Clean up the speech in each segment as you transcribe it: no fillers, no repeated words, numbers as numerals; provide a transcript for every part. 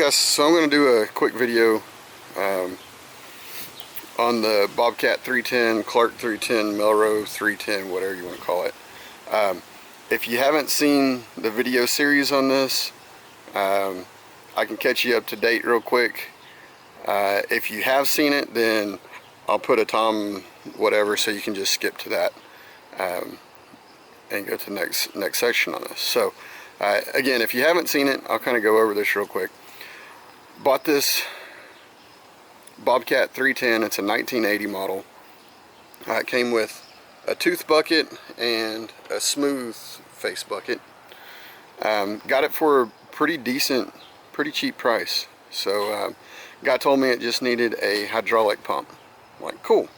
guys, so I'm going to do a quick video on the Bobcat 310, Clark 310, Melrose 310, whatever you want to call it. If you haven't seen the video series on this, I can catch you up to date real quick. If you have seen it, then I'll put a time whatever so you can just skip to that and go to the next section on this. So again, if you haven't seen it, I'll kind of go over this real quick. Bought this Bobcat 310. It's a 1980 model. It came with a tooth bucket and a smooth face bucket. Got it for a pretty decent, pretty cheap price. So guy told me it just needed a hydraulic pump. I'm like, cool.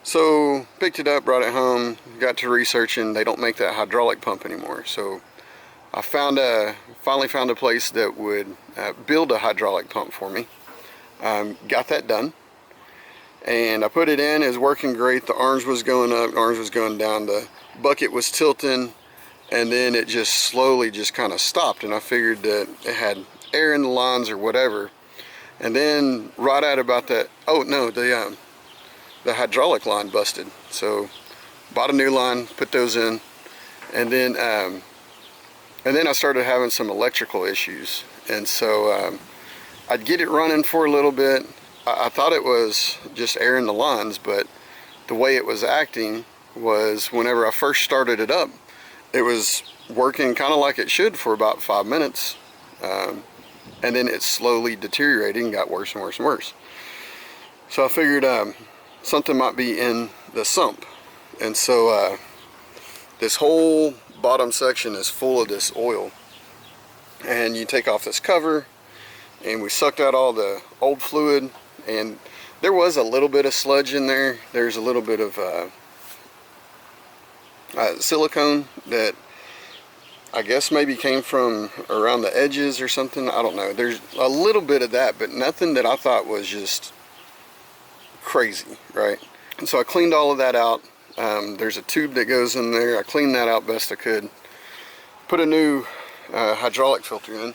So picked it up, brought it home, got to researching. They don't make that hydraulic pump anymore. So I finally found a place that would build a hydraulic pump for me. Got that done, and I put it in. It was working great. The orange was going up, the orange was going down, the bucket was tilting, and then it just slowly just kind of stopped, and I figured that it had air in the lines or whatever. And then right at about that, oh no, the hydraulic line busted. So bought a new line, put those in, and then I started having some electrical issues. And so I'd get it running for a little bit. I thought it was just air in the lines, but the way it was acting was whenever I first started it up, it was working kind of like it should for about 5 minutes. And then it slowly deteriorated and got worse and worse and worse. So I figured something might be in the sump. And so this whole bottom section is full of this oil. And you take off this cover, and we sucked out all the old fluid, and there was a little bit of sludge in there. There's a little bit of silicone that I guess maybe came from around the edges or something. I don't know. There's a little bit of that, but nothing that I thought was just crazy, right? And so I cleaned all of that out. There's a tube that goes in there. I cleaned that out best I could. Put a new hydraulic filter in.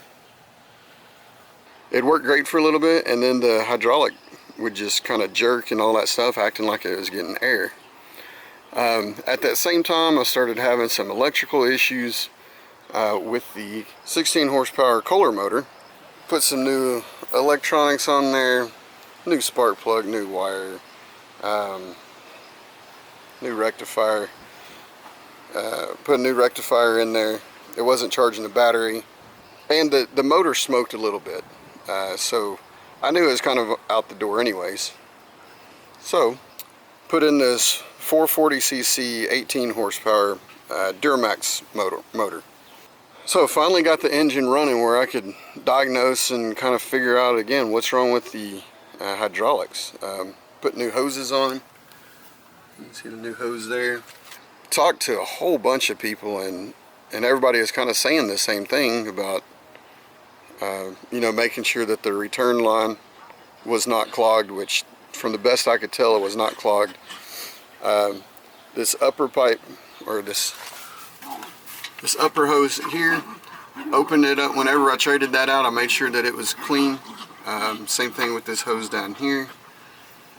It worked great for a little bit, and then the hydraulic would just kind of jerk and all that stuff, acting like it was getting air. At that same time, I started having some electrical issues with the 16 horsepower Kohler motor. Put some new electronics on there, new spark plug, new wire, new rectifier. Put a new rectifier in there. It wasn't charging the battery, and the motor smoked a little bit. So I knew it was kind of out the door anyways. So put in this 440cc 18 horsepower Duramax motor. So finally got the engine running where I could diagnose and kind of figure out again what's wrong with the hydraulics. Put new hoses on. You can see the new hose there. Talked to a whole bunch of people, and everybody is kind of saying the same thing about you know, making sure that the return line was not clogged, which from the best I could tell it was not clogged. This upper pipe, or this upper hose here, opened it up. Whenever I traded that out, I made sure that it was clean. Same thing with this hose down here,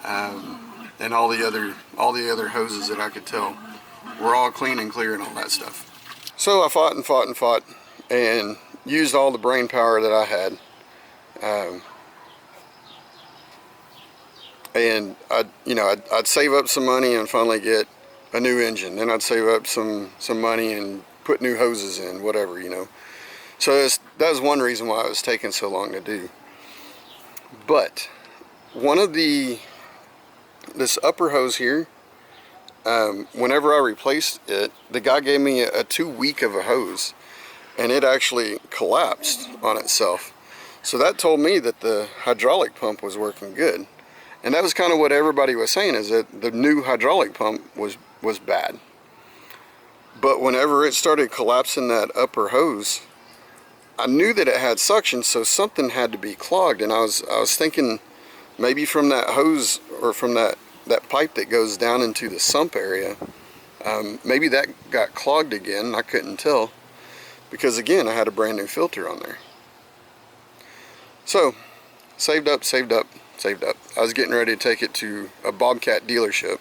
and all the other hoses that I could tell were all clean and clear and all that stuff. So I fought and fought and fought, and used all the brain power that I had, and I'd save up some money and finally get a new engine. Then I'd save up some money and put new hoses in, whatever, you know. So that was one reason why it was taking so long to do. But one of this upper hose here, whenever I replaced it, the guy gave me a 2 week of a hose, and it actually collapsed on itself. So that told me that the hydraulic pump was working good. And that was kind of what everybody was saying, is that the new hydraulic pump was bad. But whenever it started collapsing that upper hose, I knew that it had suction, so something had to be clogged. And I was thinking maybe from that hose, or from that pipe that goes down into the sump area, maybe that got clogged again. I couldn't tell, because again, I had a brand new filter on there. So, saved up, saved up, saved up. I was getting ready to take it to a Bobcat dealership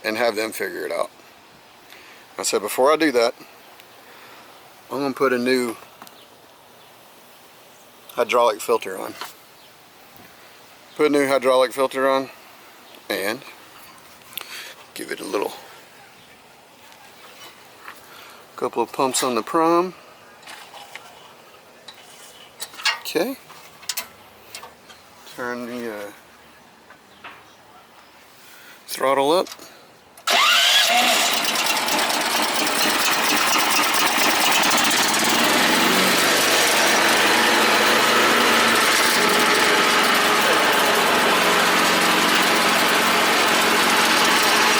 and have them figure it out. I said, before I do that, I'm going to put a new hydraulic filter on. Put a new hydraulic filter on and give it a little couple of pumps on the prom. Okay. Turn the throttle up.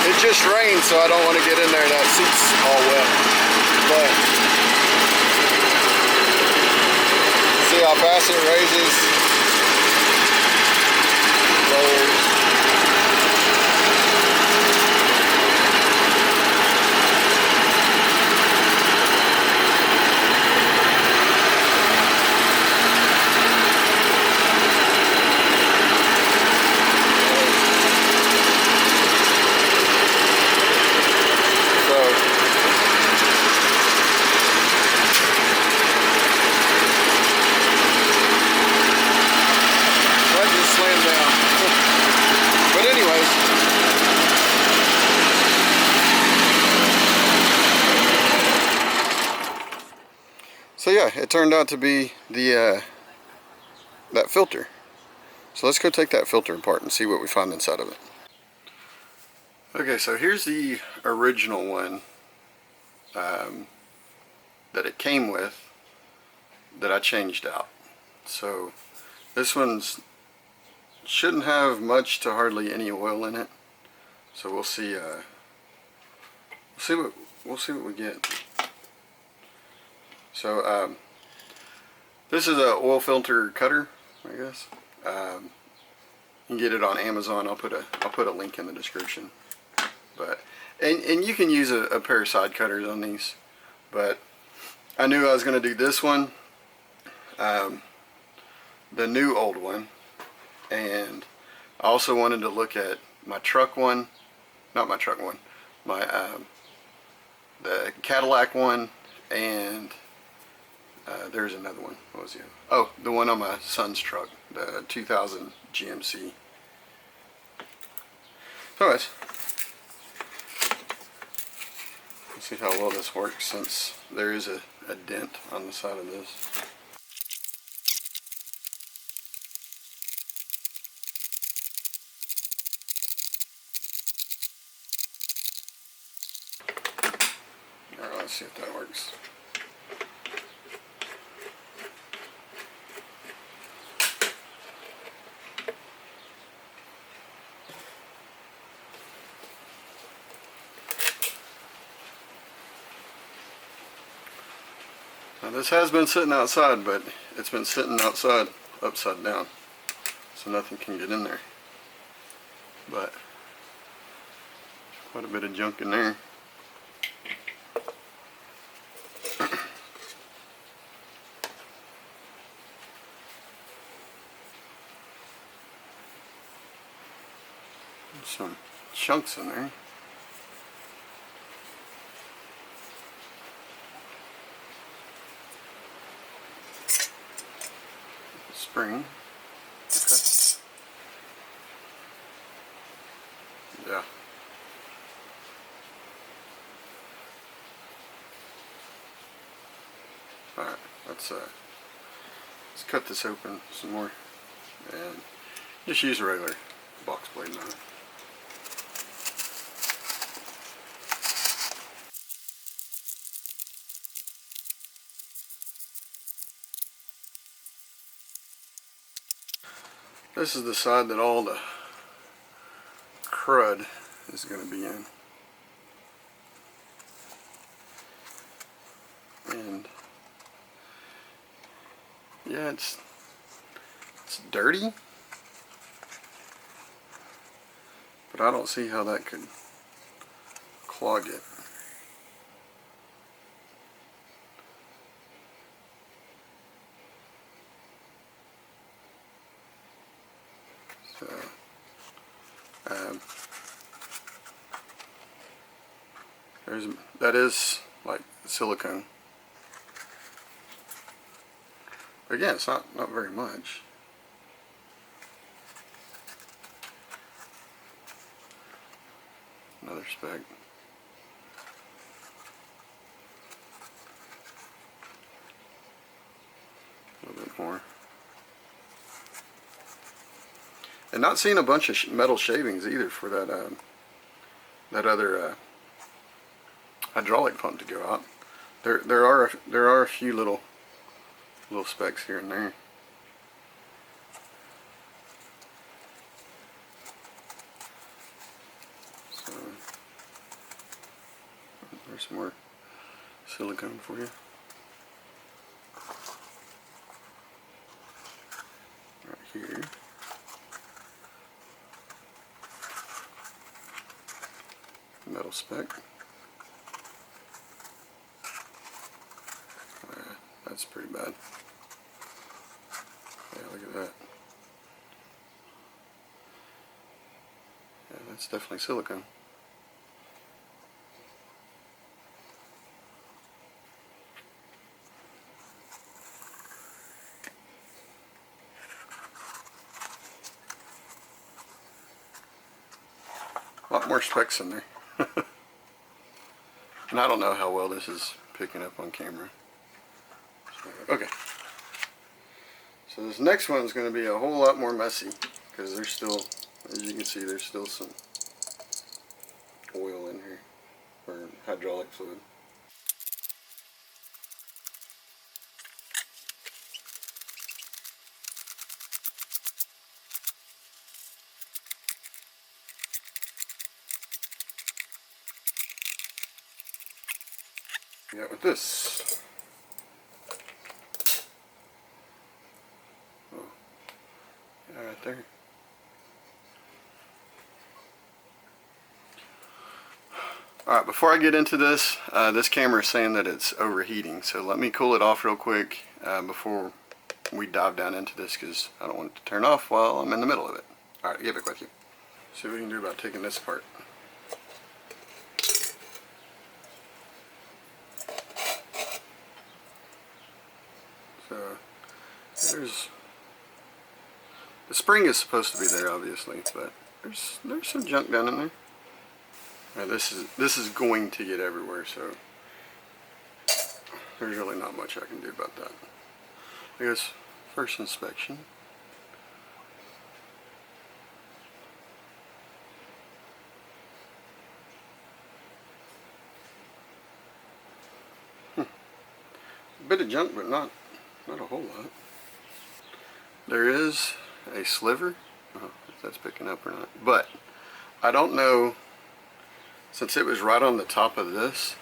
It just rained, so I don't want to get in there. That seat's all wet. But see how fast it raises, lowers. So yeah, it turned out to be the that filter. So let's go take that filter apart and see what we find inside of it. Okay, so here's the original one that it came with that I changed out. So this one's shouldn't have much to hardly any oil in it. So we'll see we'll see what we get. So this is a oil filter cutter, I guess. You can get it on Amazon. I'll put a link in the description. But and you can use a pair of side cutters on these. But I knew I was going to do this one, the new old one, and I also wanted to look at my truck one, not my truck one, my the Cadillac one, and there's another one. What was the other? Oh, the one on my son's truck, the 2000 GMC. So anyways, let's see how well this works since there is a dent on the side of this. Alright, let's see if that works. Now this has been sitting outside, but it's been sitting outside upside down, so nothing can get in there. But quite a bit of junk in there. Some chunks in there. Spring. Okay. Yeah. Alright, let's cut this open some more and just use a regular box blade knife. This is the side that all the crud is going to be in. And yeah, it's dirty, but I don't see how that could clog it. that is like silicone. Again, it's not very much. Another speck. A little bit more. And not seeing a bunch of metal shavings either for that that other hydraulic pump to go out. There are a few little specks here and there. So there's some more silicone for you. Right here. Metal speck. That's pretty bad. Yeah, look at that. Yeah, that's definitely silicone. A lot more specks in there. And I don't know how well this is picking up on camera. Okay. So this next one is going to be a whole lot more messy because there's still, as you can see, there's still some oil in here, or hydraulic fluid. We got with this. Oh, yeah, right there. Alright, before I get into this, this camera is saying that it's overheating, so let me cool it off real quick before we dive down into this, because I don't want it to turn off while I'm in the middle of it. Alright, get back with you. See what we can do about taking this apart. So, there's... The spring is supposed to be there, obviously, but there's some junk down in there. Now this is going to get everywhere, so there's really not much I can do about that. I guess first inspection. A bit of junk, but not a whole lot. There is a sliver. I don't know if that's picking up or not, but I don't know. Since it was right on the top of this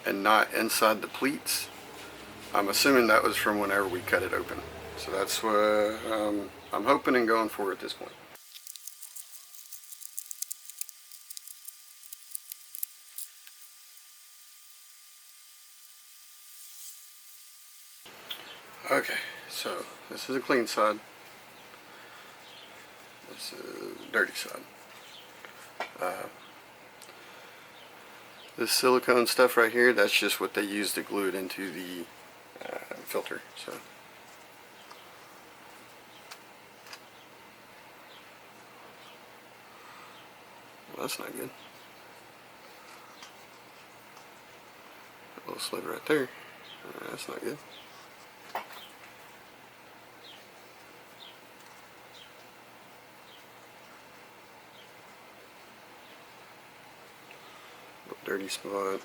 and not inside the pleats, I'm assuming that was from whenever we cut it open. So that's what I'm hoping and going for at this point. Okay, so this is a clean side. This is a dirty side. This silicone stuff right here, that's just what they use to glue it into the filter. So well, that's not good. A little sliver right there. That's not good. Dirty spot.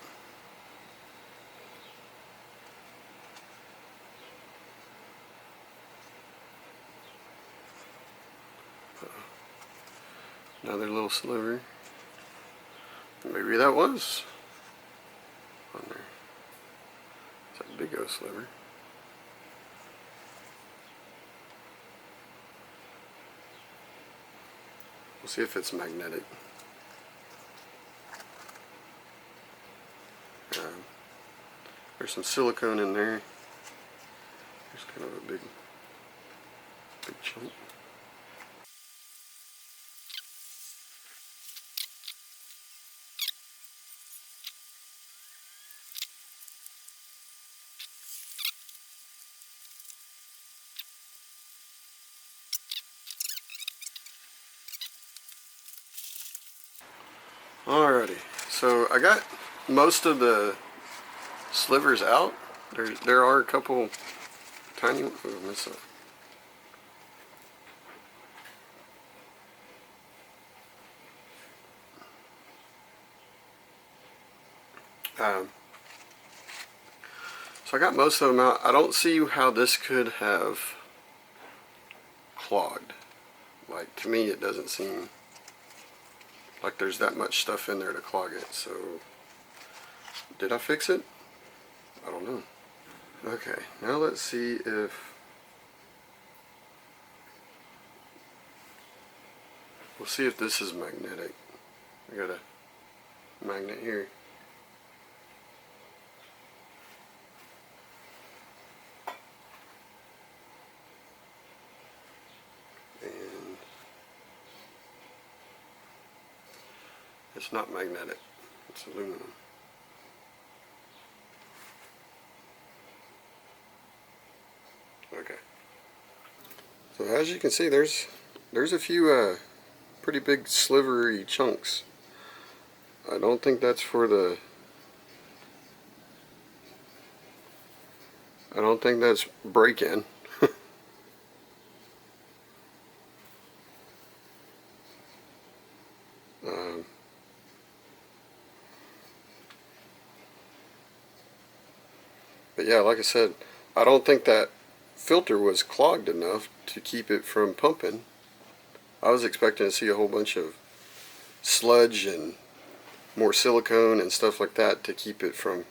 Another little sliver. Maybe that was on there. It's a big old sliver. We'll see if it's magnetic. There's some silicone in there. There's kind of a big chunk. Alrighty, so I got most of the slivers out. There are a couple tiny ones. Oh, I missed that. So I got most of them out. I don't see how this could have clogged. Like, to me, it doesn't seem like there's that much stuff in there to clog it. So, did I fix it? I don't know. Okay, now let's see if... We'll see if this is magnetic. I got a magnet here. And it's not magnetic, it's aluminum. Okay. So as you can see, there's a few pretty big slivery chunks. I don't think that's for the... I don't think that's break-in. But yeah, like I said, I don't think that filter was clogged enough to keep it from pumping. I was expecting to see a whole bunch of sludge and more silicone and stuff like that to keep it from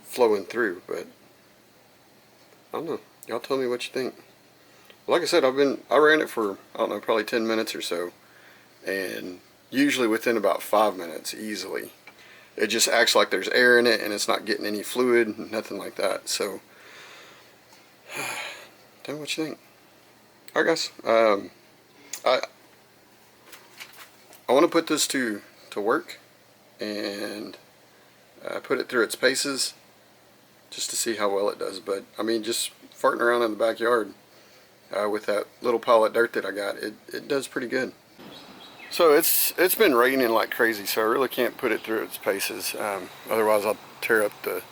flowing through, but I don't know. Y'all tell me what you think. Like I said, I ran it for, I don't know, probably 10 minutes or so, and usually within about 5 minutes, easily. It just acts like there's air in it and it's not getting any fluid, nothing like that. So, tell me what you think. Alright guys, I want to put this to work and put it through its paces just to see how well it does. But I mean, just farting around in the backyard with that little pile of dirt that I got, it does pretty good. So it's been raining like crazy, so I really can't put it through its paces. Otherwise I'll tear up the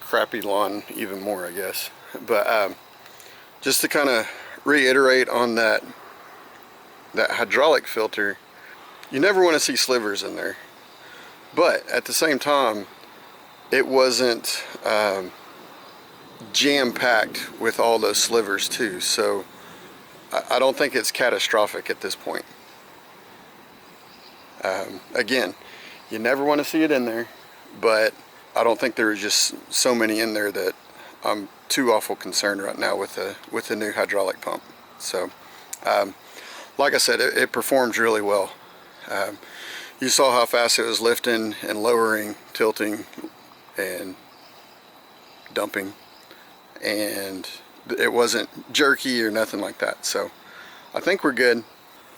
crappy lawn even more, I guess. But just to kind of reiterate on that hydraulic filter, you never want to see slivers in there. But at the same time, it wasn't jam-packed with all those slivers too. So I don't think it's catastrophic at this point. Again, you never want to see it in there, but I don't think there are just so many in there that I'm too awful concerned right now with the new hydraulic pump. So, like I said, it performs really well. You saw how fast it was lifting and lowering, tilting, and dumping, and it wasn't jerky or nothing like that. So I think we're good.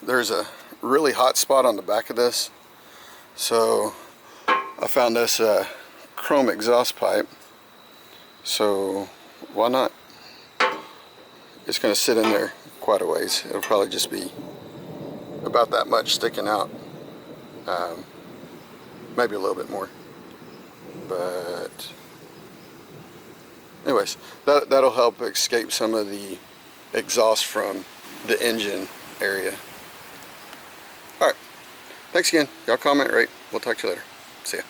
There's a really hot spot on the back of this, so I found this chrome exhaust pipe, so why not? It's going to sit in there quite a ways. It'll probably just be about that much sticking out, maybe a little bit more, but anyways, that'll help escape some of the exhaust from the engine area. Alright, thanks again. Y'all comment, rate. We'll talk to you later. See ya.